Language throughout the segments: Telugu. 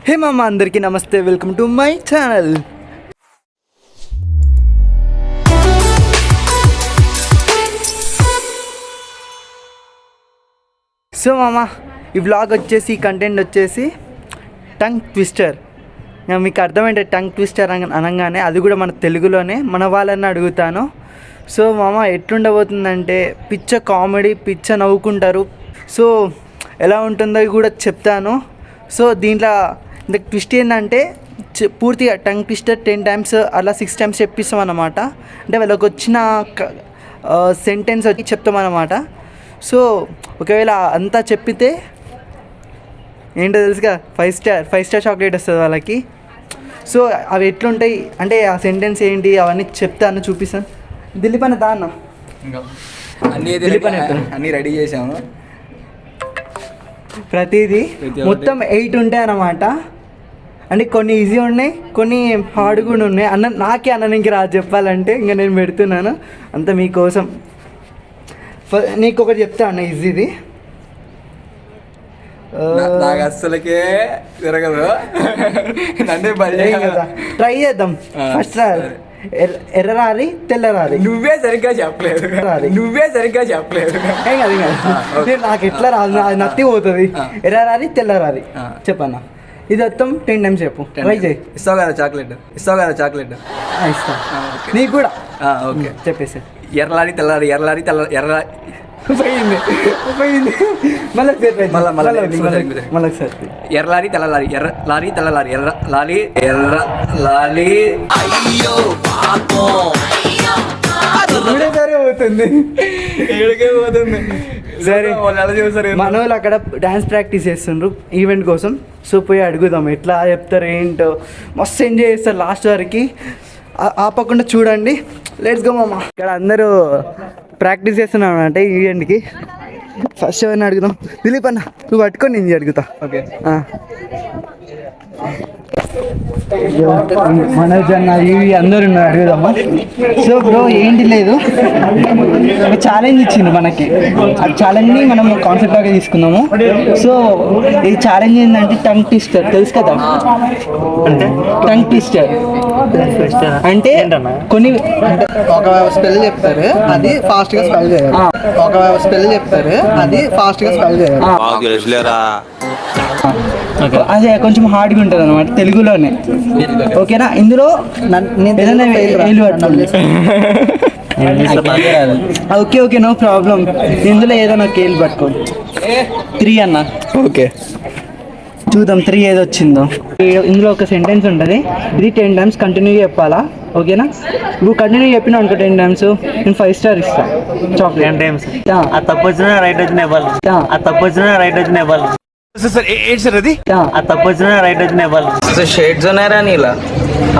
హే మామ, అందరికీ నమస్తే, welcome to my channel. So మామ, ఈ వ్లాగ్ వచ్చేసి, ఈ కంటెంట్ వచ్చేసి టంగ్ ట్విస్టర్. మీకు అర్థమైంటే టంగ్ ట్విస్టర్ అనగానే అది కూడా మన తెలుగులోనే, మన వాళ్ళని అడుగుతాను. సో మామ, ఎట్లుండబోతుందంటే పిచ్చ కామెడీ, పిచ్చ నవ్వుకుంటారు. సో ఎలా ఉంటుందో కూడా చెప్తాను. సో దీంట్లో ఇంత ట్విస్ట్ ఏంటంటే పూర్తిగా టంగ్ ట్విస్టర్ 10 times అలా 6 times చెప్పిస్తాం అన్నమాట. అంటే వాళ్ళకి వచ్చిన సెంటెన్స్ వచ్చి చెప్తామన్నమాట. సో ఒకవేళ అంతా చెప్పితే ఏంటో తెలుసుగా, 5 స్టార్ చాక్లెట్ వస్తుంది వాళ్ళకి. సో అవి ఎట్లుంటాయి అంటే ఆ సెంటెన్స్ ఏంటి అవన్నీ చెప్తాను, చూపిస్తాను. దిలీప్ అన్న దా అన్న, అన్నీ రెడీ చేసాము. ప్రతిదీ మొత్తం 8 ఉంటాయి అన్నమాట. అంటే కొన్ని ఈజీ ఉన్నాయి, కొన్ని హార్డ్ కూడా ఉన్నాయి. నాకే అన్నకి రాదు చెప్పాలంటే, ఇంకా నేను పెడుతున్నాను అంత మీకోసం. నీకు ఒకటి చెప్తా అన్న, ఈజీది. నాకు అస్సలకే తిరగదు, ట్రై చేద్దాం. ఫస్ట్ ఎర్రరారి తెల్లరారి. నువ్వే సరిగ్గా చెప్పలేదు. ఏం కాదు, నాకు ఎట్లా రాదు, అది నత్తి పోతుంది. ఎర్రరారి తెల్లరారి చెప్పన్నా. ఇది మొత్తం 10 times చెప్పు, ట్రై చేయి. ఇస్తావు కదా చాక్లెట్? ఇస్తా నీకు కూడా. ఓకే చెప్పేసి. ఎర్రలారి తెల్లారి, పోయింది మళ్ళీ ఒకసారి. ఎర్రలారి తెల్లలారి, ఎర్రలారి తెల్లలారి, ఎర్రలారి. అయ్యో పోతుంది, సరే. మన వాళ్ళు అక్కడ డ్యాన్స్ ప్రాక్టీస్ చేస్తుండ్రు ఈవెంట్ కోసం. సో పోయి అడుగుదాం ఎట్లా చెప్తారు ఏంటో. మస్తు ఎంజాయ్ చేస్తారు లాస్ట్ వరకు, ఆపకుండా చూడండి. లెట్స్ గో మామ. ఇక్కడ అందరూ ప్రాక్టీస్ చేస్తున్నాం అంటే ఈవెంట్కి. ఫస్ట్ ఎవరిని అడుగుదాం? దిలీప్ అన్న, నువ్వు పట్టుకొని నేను అడుగుతా. ఓకే. మనోజ్ అన్న, ఇవి అందరు ఉన్నారు, అడుగుదామా. సో బ్రో, ఏంటి లేదు, ఒక ఛాలెంజ్ ఇచ్చింది మనకి. ఆ ఛాలెంజ్ని మనం కాన్సెప్ట్గా తీసుకున్నాము. సో ఈ ఛాలెంజ్ ఏంటంటే టంగ్ ట్విస్టర్, తెలుసు కదా? అంటే టంగ్ ట్విస్టర్ అంటే కొన్ని ఒక స్పెల్ చెప్తారు, అది ఫాస్ట్గా స్పెల్ చేయాలి. ఒక స్పెల్ చెప్తారు, అది ఫాస్ట్గా స్పెల్ చేయాలి. అదే కొంచెం హార్డ్గా ఉంటుంది అనమాట తెలుగులోనే. ఓకేనా? ఇందులో ఓకే, నో ప్రాబ్లం. ఇందులో ఏదైనా కేలు పట్టుకో. 3 అన్న. ఓకే, చూద్దాం 3 ఏది వచ్చిందో. ఇందులో ఒక సెంటెన్స్ ఉంటుంది, ఇది 10 times కంటిన్యూ చెప్పాలా. ఓకేనా? నువ్వు కంటిన్యూ చెప్పినావు అనుకో 10 times, నేను 5 star ఇస్తా చాక్లెట్. 10 times తప్పు వచ్చినా రైట్ వచ్చిన ఇవ్వాలి. తప్పు వచ్చినా రైట్ వచ్చిన ఇవ్వాలి. తప్పు వచ్చినా రైట్ వచ్చిన ఇవ్వాలి. షేడ్స్ ఉన్నారా నీలా?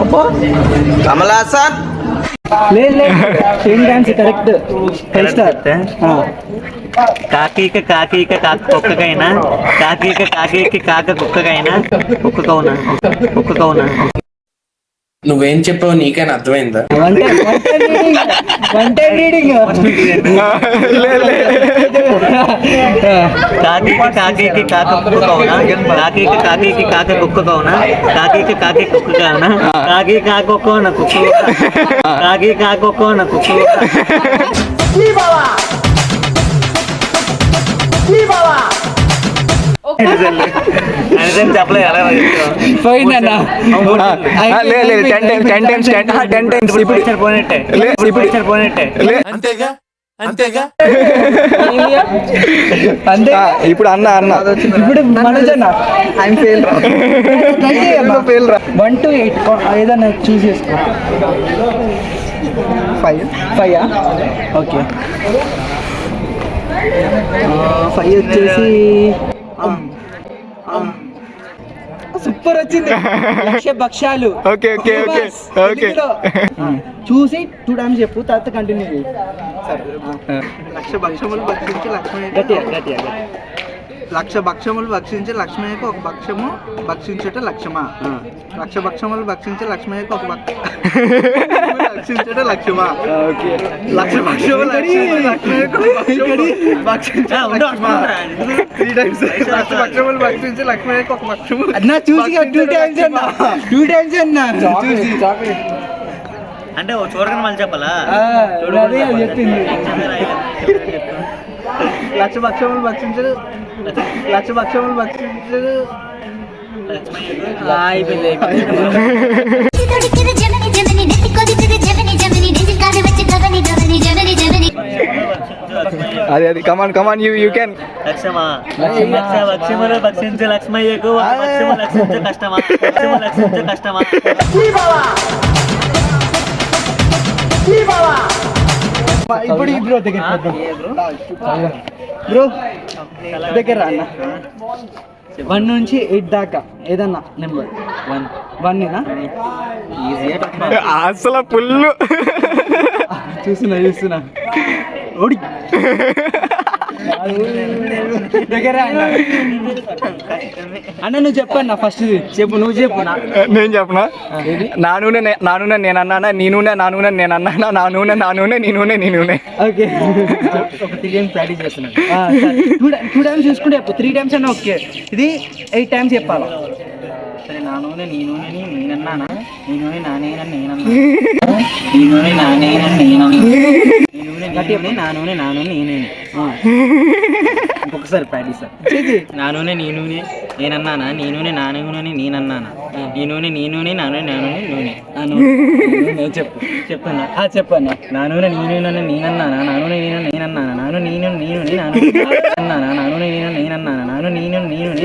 అబ్బో కమల్ హాసన్. లేదు 10 times కరెక్ట్. 5 star. కాకి కాక కుక్కకైనా, కాకి కాక కుక్కకైనా కుక్కకవునా. నువ్వేం చెప్పావు నీకైనా అర్థమైందా? కాకి కాక కుక్కకవునా, కాకి కాక కుక్కకవునా, కాకి కుక్కకవునా, కాకి కాకొక్కన కుక్క. చెప్పలేదు. పోయిందన్న. ఇప్పుడు అన్న ఇప్పుడు మనోజ్ అన్న, ఐఎమ్ ఫెయిల్ రా. 1 to 8 ఏదన్నా చూస్ చేసుకో. 5 ఓకే. 5 వచ్చేసి సూపర్ వచ్చింది. 1,00,000 భక్ష్యాలు. ఓకే. చూసి 2 times చెప్పు, తర్వాత కంటిన్యూ చేయి. 1,00,000 భక్ష్యములు భక్షించి లక్ష్మణ్. గట్టిగా లక్ష భక్షములు భక్షించే లక్ష్మయ్యకు ఒక భక్షము భక్షించుట లక్ష్యమా. లక్ష భక్షములు భక్షించే లక్ష్మయ్యకు ఒక భక్షించుట లక్ష్యమా. లక్ష భక్షములు లక్ష్మయ్యకు భక్షించే లక్ష్యమా. 3 times. లక్ష భక్షములు భక్షించే లక్ష్మయ్యకు ఒక భక్షము. అన్నా చూసి 2 times అన్నా. 2 times అన్నా చూసి. అంటే చూడగానే మళ్ళీ చెప్పాలా? అదే చెప్పింది. లక్ష భక్షములు భక్షించడు అయిపోయింది. అది కమాన్ యూ కెన్. లక్ష్మా లక్ష భక్షములు భక్షించే లక్ష్మయ్యకు ఒక భక్షము లక్షించే కష్టమా. లక్షించే కష్టమా. ఇప్పుడు బ్రో దగ్గర అన్న 1 నుంచి 8 దాకా ఏదన్నా నెంబర్ 1 అసలు ఫుల్ చూస్తున్నా ఓడి దగ్గర అన్న నువ్వు చెప్పన్నా ఫస్ట్ చెప్పు. నువ్వు చెప్పు. నేను చెప్పనా? నా నూనె నేనన్నా, నీ నూనె నా నూనె నేనన్నా, నా నూనె నీ నూనె. ఓకే ఒక 3 times ప్రాక్టీస్ చేస్తున్నాను. 2 times చూసుకుంటే చెప్పు. 3 times అన్నా ఓకే. ఇది 8 times చెప్పాలా. సరే నా నూనె నీ నూనెని నేనన్నానా, నీ నూనె నానేనని నేనన్నా, నీ నూనె నానేనని నేనన్నా, నీ నూనె నా నూనె నేనే. ఇంకొకసారి ప్రాక్టీస్. నా నూనె నీ నూనె నేనన్నానా, నీ నూనె నా నూనెని నేనన్నానా, నీ నూనె నా నూనె నేను చెప్తున్నా చెప్పన్నా. నా నూనె నీ నూనె నేనన్నానా, నా నూనె నేనన్నానా, నాను నేనన్నానా,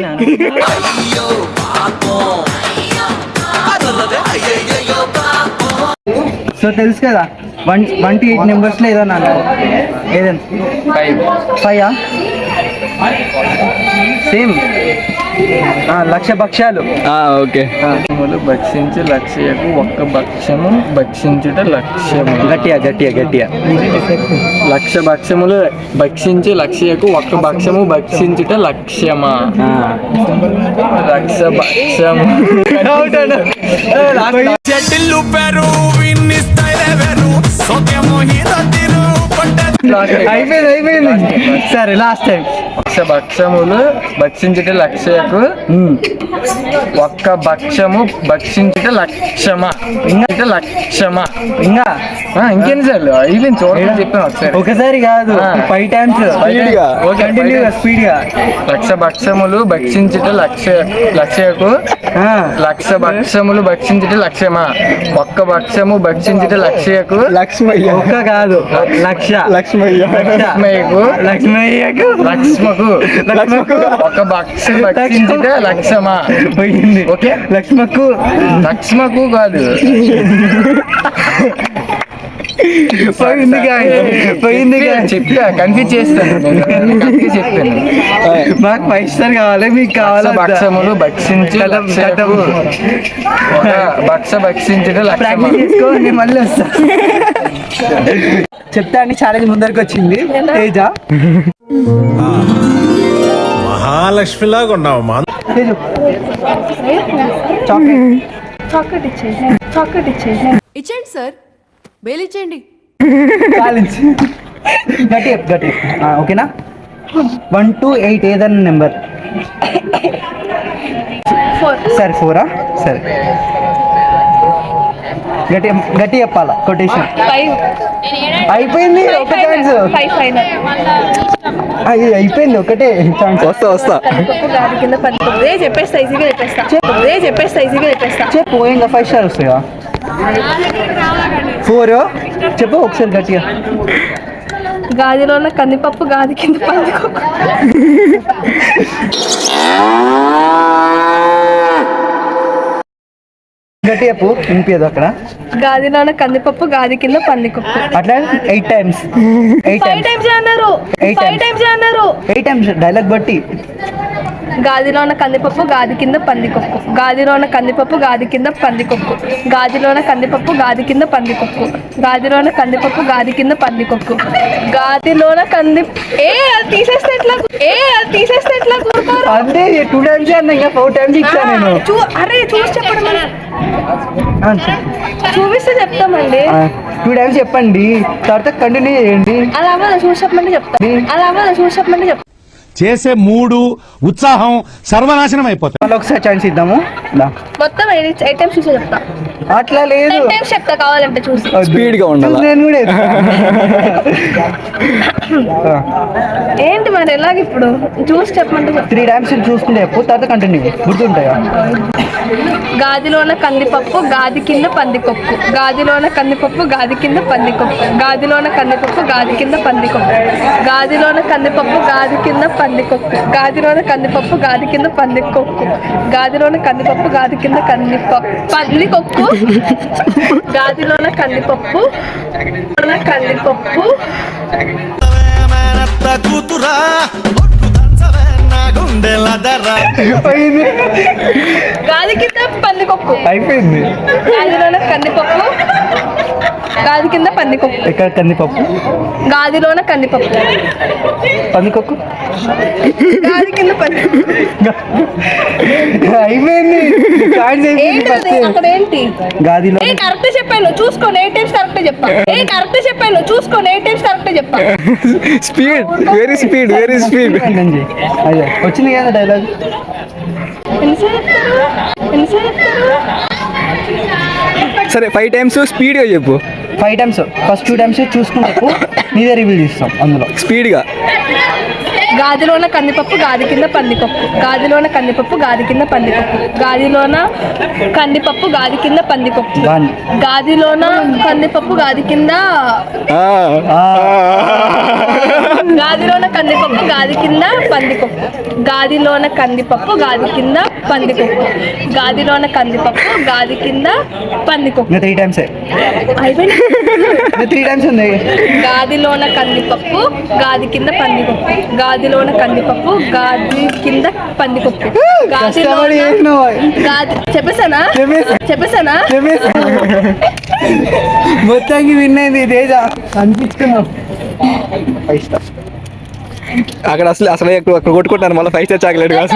నాను సో తెలుసు కదా 1 to 8 నెంబర్స్లో ఏదన్నా ఏదైనా 5 సేమ్. లక్ష భక్ష్యాలు. ఓకే. భక్షించే లక్ష్యకు ఒక్క భక్ష్యము భక్షించుట లక్ష్యము. గట్టిగా లక్ష భక్ష్యములు భక్షించే లక్ష్యకు ఒక్క భక్ష్యము భక్షించుట లక్ష్యమా. లక్ష భక్ష్యము అయిపోయింది. సరే లాస్ట్ టైం. లక్ష భక్ష్యములు భక్షించుట లక్ష్యకు ఒక్క భక్ష్యము భక్షించుట లక్ష్యమా. లక్ష్యమా ఇంకా ఇంకెన్నిసార్లు అయిపోయింది చూడండి చెప్పాను ఒకసారి. ఒకసారి కాదు 5 times స్పీడ్గా. లక్ష భక్ష్యములు భక్షించుట లక్ష్యకు లక్ష భక్ష్యములు భక్షించుట లక్ష్యమా. ఒక్క భక్ష్యము భక్షించుట లక్ష్యకు లక్ష్మయ్య. ఒక్క కాదు లక్ష్మయ్యకు ఒక భక్ష్యం భక్షించుట లక్ష్యమా. పోయింది. ఓకే లక్ష్మకు కాదు పోయింది. చెప్పా కన్ఫ్యూజ్ చేస్తాను. చెప్పాను మాకు 5 స్టార్ కావాలి, మీకు కావాలి. భక్ష్యములు భక్షించు భక్షించుట లక్ష్యమా. చేసుకోండి మళ్ళీ వస్తా. చెప్తా అని ఛాలెంజ్ ముందరికి వచ్చింది. తేజ మహాలక్ష్మిలాగా ఉన్నావు మా. చాక్లెట్ ఇచ్చేయండి సార్, బేల్ ఇచ్చేయండి. ఛాలెంజ్ గట్టి ఓకేనా. 1 to 8 ఏదన్నా నెంబర్. సరే 4 సరే గట్టి చెప్పాలా. కొటేషన్ అయిపోయింది. ఒక ఛాన్స్ అయిపోయింది. ఒకటే ఛాన్స్. వస్తా చెప్పేస్తా ఈజీగా చెప్పేస్తా. చెప్పు ఇంకా 5 స్టార్ వస్తాయా. 4 చెప్పు ఒకసారి గట్టిగా. గాదిలో ఉన్న కందిపప్పు గాది కింద పందుకో. గట్టి చెప్పు వినిపించదు అక్కడ. గాదిలోన కందిపప్పు గాది కింద పందికొక్కు. అట్లా 8 times 8 5 times times అన్నారు 5 times అన్నారు. 8 times డైలాగ్ బట్టి. గాదిలోన కందిపప్పు గాది కింద పందికొక్కు. గాదిలోన కందిపప్పు గాది కింద పందికొక్కు. గాదిలోన కందిపప్పు గాది కింద పందికొక్కు. గాదిలోన కందిపప్పు గాది కింద పందికొక్కు. గాదిలోన కంది అది తీసేస్తే ఎట్లా కూరుకోరు? అంటే 2 times అన్నా, ఇంకా 4 times ఇచ్చాను నేను. అరే చూసి చెప్పడం చూపిస్తే చెప్తామండి. 2 times చెప్పండి, తర్వాత కంటిన్యూ చేయండి. అలా అవ్వదు, చూసి చెప్పమంటే చెప్తా. చేసే మూడు ఉత్సాహం సర్వనాశనం అయిపోతుంది. మళ్ళీ ఒకసారి ఛాన్స్ ఇద్దాము. మొత్తం 8 times చూసి చెప్తా. అట్లా లేదు, 10 times చెప్తా కావాలంటే చూసి. స్పీడ్ గా ఉండాలి. నేను కూడా ఏంటి మరి ఎలాగ ఇప్పుడు చూసి చెప్పమంటే 3 times చూసుకుంటే చెప్పు, తర్వాత కంటిన్యూ. గుర్తుంటాయా? గాదిలోన కందిపప్పు గాది కింద పందికొక్కు. గాదిలోన కందిపప్పు గాది కింద పందికొక్కు. గాదిలోన కందిపప్పు గాది కింద పందికొక్కు. గాదిలోన కందిపప్పు గాది కింద పందికొక్కు. గాదిలోన కందిపప్పు గాది కింద పందికొక్కు. గాదిలోన కందిపప్పు గాది కింద పందికొక్కు. గాదిలోన కందిపప్పు గాది కింద పందికొక్కు. అయిపోయింది. గాదిలోన కందిపప్పు గాది కింద పందికొక్కు. ఎక్కడ కందిపప్పు? గాదిలోన కందిపప్పు పందికొక్కు గాది కింద అయిపోయింది. అక్కడ ఏంటి? గాదిలో కరెక్ట్ చెప్పాను చూసుకోండి. 8 times కరెక్ట్ చెప్పా. చూసుకోండి 8 times కరెక్ట్ చెప్పా. Speed, very speed. అదే వచ్చింది కదా డైలాగ్. సరే 5 times స్పీడ్ గా చెప్పు. 5 times. ఫస్ట్ 2 times చూసుకుంటే నీదే రివీల్ చేస్తాం అందులో స్పీడ్ గా. గాదిలోన కందిపప్పు గాది కింద పందికొక్కు. గాదిలోన కందిపప్పు గాది కింద పందికొక్కు. గాదిలోన కందిపప్పు గాది కింద పందికొక్కు. గాదిలోన కందిపప్పు గాది కింద గాదిలోన కందిపప్పు గాది కింద పందికొక్కు. గాదిలోన కందిపప్పు గాది కింద పందికొక్కు. గాదిలోన కందిపప్పు గాది కింద పందికొక్కు. 3 times అయిపోయింది. 3 times ఉంది. గాదిలోన కందిపప్పు గాది కింద పందికొక్కు. గాదిలోన కందిపప్పు గాది కింద పందికొక్కు. చెప్పేసానా మొత్తానికి విన్నది తేజ అనిపిస్తున్నాం. అక్కడ అసలు ఎక్కువ కొట్టుకుంటాను మళ్ళీ 5 star చాక్లెట్ కాదు.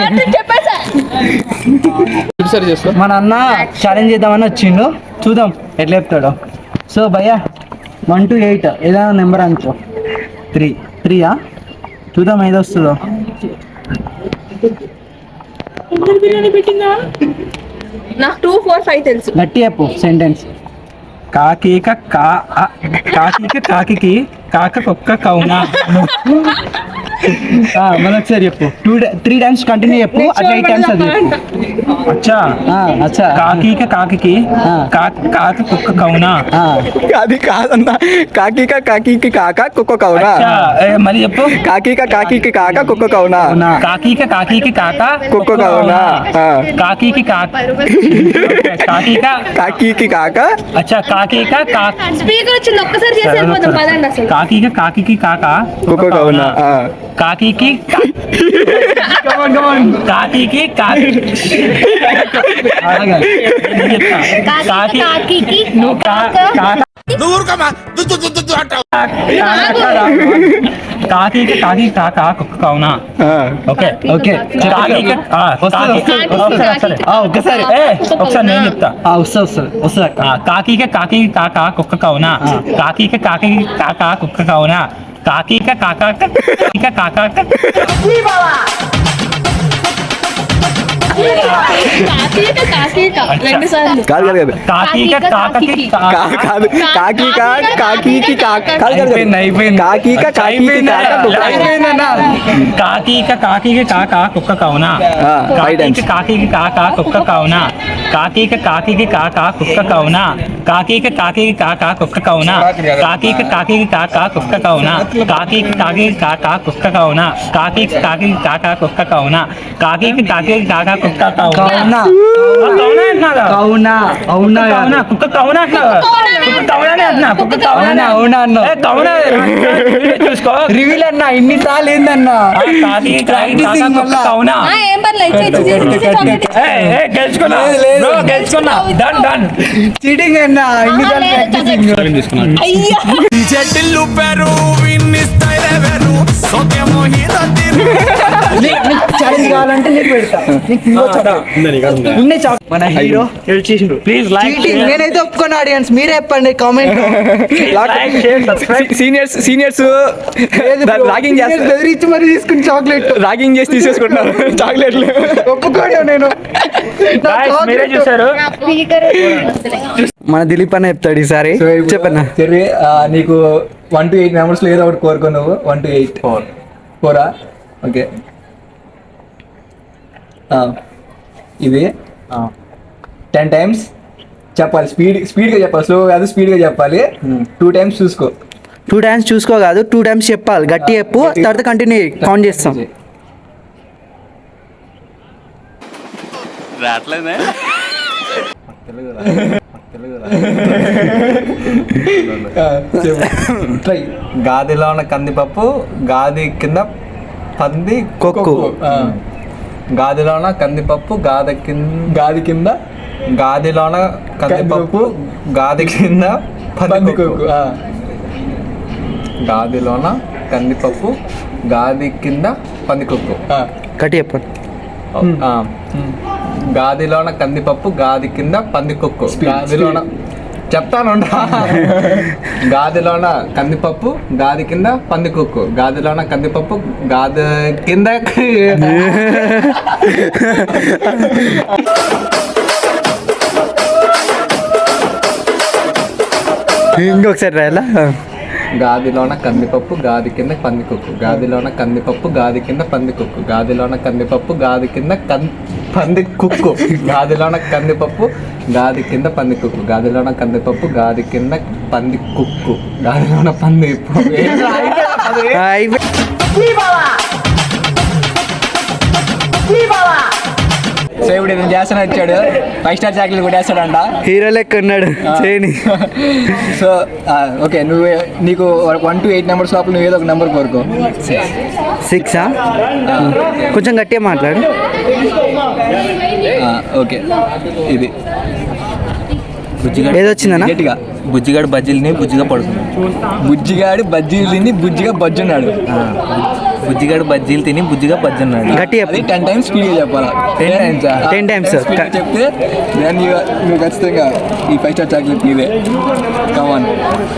మన అన్న ఛాలెంజ్ చేద్దామని వచ్చిండు, చూద్దాం ఎట్లా చెప్తాడో. సో భయ్యా 1 to 8 ఏదైనా నెంబర్ అనుకో. 3 చూద్దాం ఏదో వస్తుందో. నాకు 2, 4, 5 తెలుసు. గట్టి చెప్పు సెంటెన్స్. కాకికి కాకొక్క కౌనా. మళ్ళీ ఒకసారి చెప్పు. 3 times కంటిన్యూ చెప్పు, అట్లా 8 times అది చెప్పు. అచ్చా అచ్చా. కాకి కాకి కుక్క కౌనా. అది కాదన్నా, కాకి కాక కుక్క కౌనా. మరి చెప్పు. కాకి కాక కుక్క కౌనా. కాకి కాక కుక్క కౌనా. కాకి కాక అచ్చా కాకి స్పీకర్ వచ్చింది, ఒక్కసారి చేసి వెళ్ళిపోతాం పదండి. అసలు కాకి కాక కుక్క కౌనా. కాకి కాకి కాక కుక్క కౌనా. ఓకే ఒక్కసారి ఒకసారి నేను చెప్తా. వస్తుంది. కాకి కాక కుక్క కౌనా. కాకి కాక కుక్క కౌనా. కాకి కాక రెండు సార్లు కాదు కాకి కాకి కాదు కాకి కాకి కాక అయిపోయింది. కాకి కాకి కాక కుక్క కౌనా. కాకి కాక కుక్క కౌనా. కాకి కాక కుక్క కౌనా. కాకి కాక కుక్క కౌనా. కాకి కాక కుక్క కౌనా. కాకి కాక కుక్క కౌనా. కాకి కాక కుక్క కౌనా. కాకి కాక కుక్క కౌనా. అంటున్నాగా అవునా అవునా అవునా కుక్క కౌనా అంటున్నావా కుక్క కౌనానే అంటున్నా కుక్క కౌనా అవునా అన్న కౌనా చూసుకో రివీల్ అన్న ఇన్నిసార్లు ఏందన్నా కాకి కుక్క కౌనా ఏం పర్లేదు గెలుచుకున్నా బ్రో గెలుచుకున్నా డన్ డన్ చీటింగ్ అన్న ఇన్నిసార్లు ఛాలెంజ్ కావాలంటే నీకు పెడతా మన హీరో గెలిచేసిండు ప్లీజ్ లైక్ చీటింగ్ నేనైతే ఒప్పుకున్నా ఆడియన్స్ మీరే చెప్పండి comment like share subscribe seniors ragging చేస్తారు బెదిరించి మరి తీసుకుని చాక్లెట్ రాగింగ్ చేసి తీసేసుకుంటున్నారు చాక్లెట్లు ఒప్పుకోను నేను మీరే చూసారు మన దిలీప్ అన్న చెప్తాడు ఈసారి చెప్పన్నా చెర్రీ నీకు 1 to 8 మెంబర్స్ లో ఏదో ఒకటి కోరుకో నువ్వు 1 to 8 4 ఓకే ఇది 10 times చెప్పాలి స్పీడ్గా చెప్పాలి స్లో కాదు స్పీడ్గా చెప్పాలి 2 times చూసుకో 2 times చూసుకో కాదు 2 times చెప్పాలి గట్టి చెప్పు తర్వాత కంటిన్యూ కౌంట్ చేస్తాం ట్రై గాదిలో ఉన్న కందిపప్పు గాది కింద పంది కొక్కు గాదిలోన కందిపప్పు గాది కింద గాదిలోన కందిపప్పు గాది కింద పందికొక్కు గాదిలోన కందిపప్పు గాది కింద పందికొక్కు గట్టి చెప్పండి గాదిలోన కందిపప్పు గాది కింద పందికొక్కు గాదిలోన చెప్తాను గాదిలోన కందిపప్పు గాది కింద పందికొక్కు గాదిలోన కందిపప్పు గాది కింద ఇంకొకసారి రాయాలా గాదిలోన కందిపప్పు గాది కింద పందికొక్కు గాదిలోన కందిపప్పు గాది కింద పందికొక్కు గాదిలోన కందిపప్పు గాది కింద పందికొక్కు గాదిలోన కందిపప్పు గాది కింద పందికొక్కు గాదిలోన కందిపప్పు గాది కింద పందికొక్కు గాదిలోన పంది సో ఇప్పుడు ఇది చేస్తాను వచ్చాడు 5 star చాక్లెట్ కొట్టేస్తాడంట హీరో లెక్క ఉన్నాడు చేయని సో ఓకే నీకు 1 to 8 నెంబర్స్ లోపల నువ్వు ఏదో ఒక నెంబర్ కోరుకో 6 కొంచెం గట్టిగా మాట్లాడు ఓకే ఇది ఏదొచ్చిందన్నా గట్టిగా బుజ్జిగాడు బజ్జీలని బుజ్జిగా పడుకున్నాడు బుజ్జిగాడు బజ్జీలు తిని బుజ్జిగా బజ్జున్నాడు బుజ్జిగాడు బజ్జీలు తిని బుజ్జిగా బజ్జున్నాడు గట్టి అది 10 times స్పీడ్గా చెప్పాలా 10 times చెప్తే దాన్ని నువ్వు ఖచ్చితంగా ఈ 5 star చాక్లెట్ నీదే కమాన్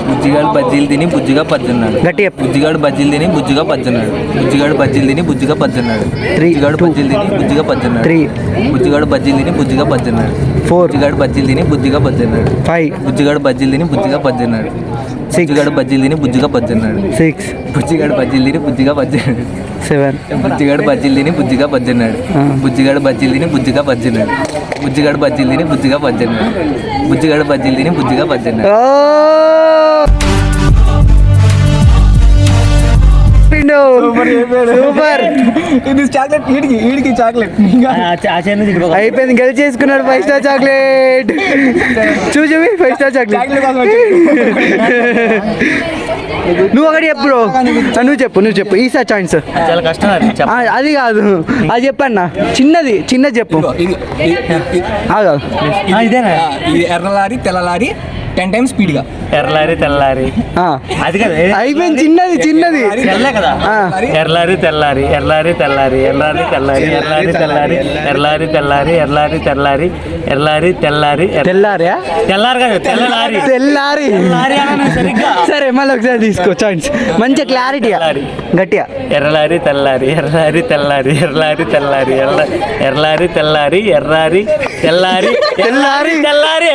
బుజ్జిగాడు బజ్జీలు తిని బుజ్జిగా పజ్జున్నాడు గట్టి చెప్పు బుజ్జిగాడు బజ్జీలు తిని బుజ్జిగా పజ్జున్నాడు బుజ్జిగాడు బజ్జీలు తిని బుజ్జిగా పజ్జున్నాడు బుజ్జిగాడు బజ్జీలు తిని బుజ్జిగా పజ్జున్నాడు 3 బుజ్జిగాడు బజ్జీలు తిని బుజ్జిగా పజ్జున్నాడు 4 బుజ్జిగాడు బజ్జీలు తిని బుజ్జిగా పజ్జున్నాడు 5 బుజ్జిగాడు బజ్జీలు తిని బుజ్జిగా పజ్జున్నాడు బుజ్జిగాడు బజ్జీలు తిని బుజ్జిగా పజ్జున్నాడు 6 బుజ్జిగాడు బజ్జీలు తిని బుజ్జిగా పజ్జున్నాడు 7 బుజ్జిగాడు బజ్జీలు తిని బుజ్జిగా పజ్జున్నాడు బుజ్జిగాడు బజ్జీలు తిని బుజ్జిగా పజ్జున్నాడు బుజ్జిగాడు బజ్జీలు తిని బుజ్జిగా పజ్జున్నాడు బుజ్జిగాడు బజ్జీలు తిని బుజ్జిగా పజ్జున్నాడు సూపర్ ఇది చాక్లెట్ వీడికి చాక్లెట్ అయిపోయింది గెలిచేసుకున్నాడు 5 star చాక్లెట్ చూసి 5 star చాక్లెట్ నువ్వు ఒకటి చెప్పు బ్రో నువ్వు చెప్పు ఈసారి ఛాన్స్ చాలా కష్టం అది కాదు అది చెప్పన్నా చిన్నది చెప్పు ఇదేనా ఇది ఎర్రలారి తెల్లలారి 10 times స్పీడ్గా ఎర్రలారి తెల్లారి అది కదా అయిపోయింది చిన్నది తెల్లే కదా ఎర్లారి తెల్లారి ఎర్లారి తెల్లారి ఎర్లారి తెల్లారి ఎర్లారి తెల్లారి ఎర్లారి తెల్లారి ఎర్లారి తెల్లారి ఎర్లారి తెల్లారి తెల్లారా తెల్లారి కదా తెల్లలారి తెల్లారి సరిగ్గా సరే మళ్ళీ ఒకసారి తీసుకో ఛాన్స్ మంచి క్లారిటీగా గట్టిగా ఎర్రలారి తెల్లారి ఎర్లారి తెల్లారి ఎర్లారి తెల్లారి ఎర్లారి తెల్లారి ఎర్రారి తెల్లారి తెల్లారి తెల్లారి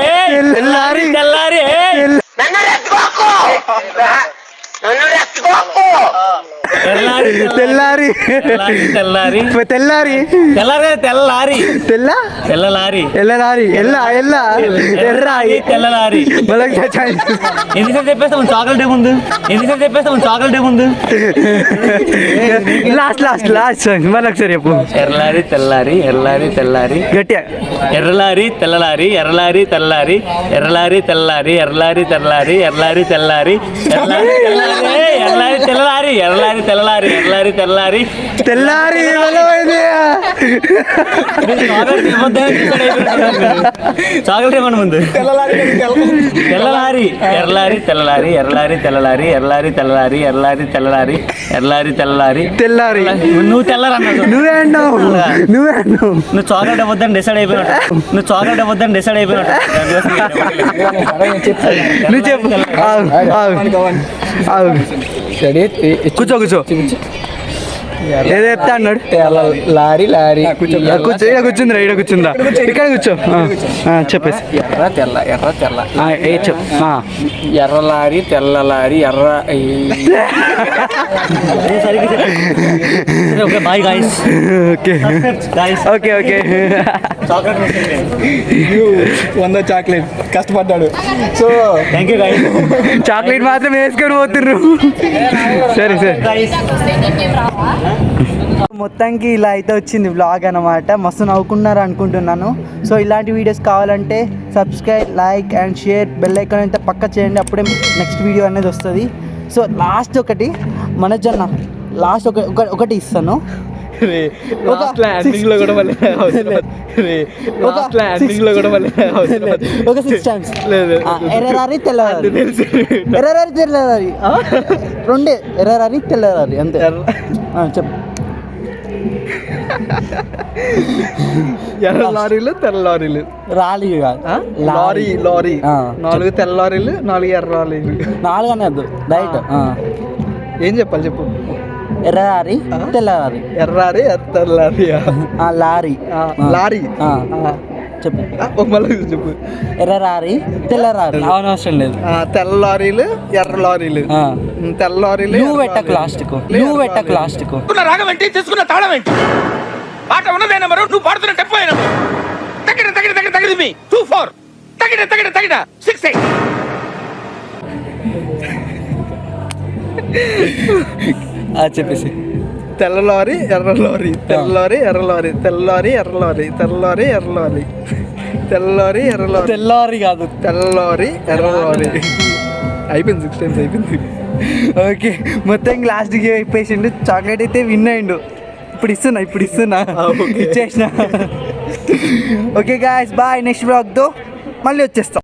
తెల్లారి తెల్లారి ఎర్రలారి తెల్లారి తెల్లారి తెల్లారి తెల్లారి తెల్ల తెల్లలారి ఎల్లలారి ఎల్ల ఎర్రాయి తెల్లలారి మళ్ళీ ఎందుకంటే చెప్పేస్తాం చాక్లెట్ ఏముంది లాస్ట్ మళ్ళీ ఒకసారి చెప్పు. ఎర్రలారి తెల్లారి గట్టిగా ఎర్రలారి తెల్లలారి తెల్లారి తెల్లారి చాక్లెట్ ఏమన్నా ముందు తెల్లలారి తెల్లారి నువ్వు తెల్లారి అన్నావు నువ్వే అన్నావు నువ్వు చాక్లెట్ అవ్వద్దని డిసైడ్ అయిపోయినట్టు నువ్వు చెప్పు కూర్చో ఏదో చెప్తా అన్నాడు. లారీ కూర్చో ఇక్కడ కూర్చుందిరా ఇక్కడ కూర్చో చెప్పేసి ఎర్ర తెల్ల చెప్పు. ఎర్రలారి తెల్లలారి బాయ్ గాయస్ ఓకే చాక్లెట్ కష్టపడ్డాడు. So thank you guys chocolate మాత్రం వేసుకొని పోతుర్రు. సరే మొత్తానికి ఇలా అయితే వచ్చింది వ్లాగ్ అనమాట. మస్తు నవ్వుకున్నారు అనుకుంటున్నాను. సో ఇలాంటి వీడియోస్ కావాలంటే subscribe, like and share, bell icon అయితే పక్క చేయండి. అప్పుడే నెక్స్ట్ వీడియో అనేది వస్తుంది. సో లాస్ట్ ఒకటి మనజన్న లాస్ట్ ఒకటి ఇస్తాను. ఒక 6 times ఎర్రరారి తెల్లరారి రెండే ఎర్రరారి తెల్లరారి అంతే. చెప్పు. ఎర్ర లారీలు తెల్ల లారీలు రాలి కాదు లారీ 4 తెల్ల లారీలు 4 ఎర్ర లారీలు 4 అనేది రైట్. ఏం చెప్పాలి చెప్పు. ఎర్రరారి తెల్లరారి ఎర్రారి తెల్లారి లారీ చెప్పు. మళ్ళీ చెప్పు. ఎర్రరారి తెల్లరారి అవసరం లేదు. తెల్ల లారీలు ఎర్ర లారీలు తెల్ల లారీలు నువ్వు పెట్టకు లాస్ట్కు రాగం ఏంటి, తీసుకున్న తాళం ఏంటి, పాట ఉన్నదే నెంబరు, నువ్వు పాడుతున్న టెంపో నెంబరు. తగిన మీ 2-4 తగిన 6-8. చెప్పేసి తెల్ల లారీ ఎర్ర లారీ తెల్ల లారీ ఎర్ర లారీ తెల్ల లారీ ఎర్ర లారీ తెల్ల లారీ ఎర్ర లారీ తెల్ల లారీ ఎర్ర లారీ తెల్లారి కాదు తెల్ల లారీ ఎర్ర లారీ అయిపోయింది 6 times అయిపోయింది. ఓకే మొత్తం లాస్ట్కి అయిపోయిండు. చాక్లెట్ అయితే విన్ అయిండు. ఇప్పుడు ఇస్తున్నా ఇచ్చేసిన. Okay guys bye. నెక్స్ట్ బ్లాగ్తో మళ్ళీ వచ్చేస్తాం.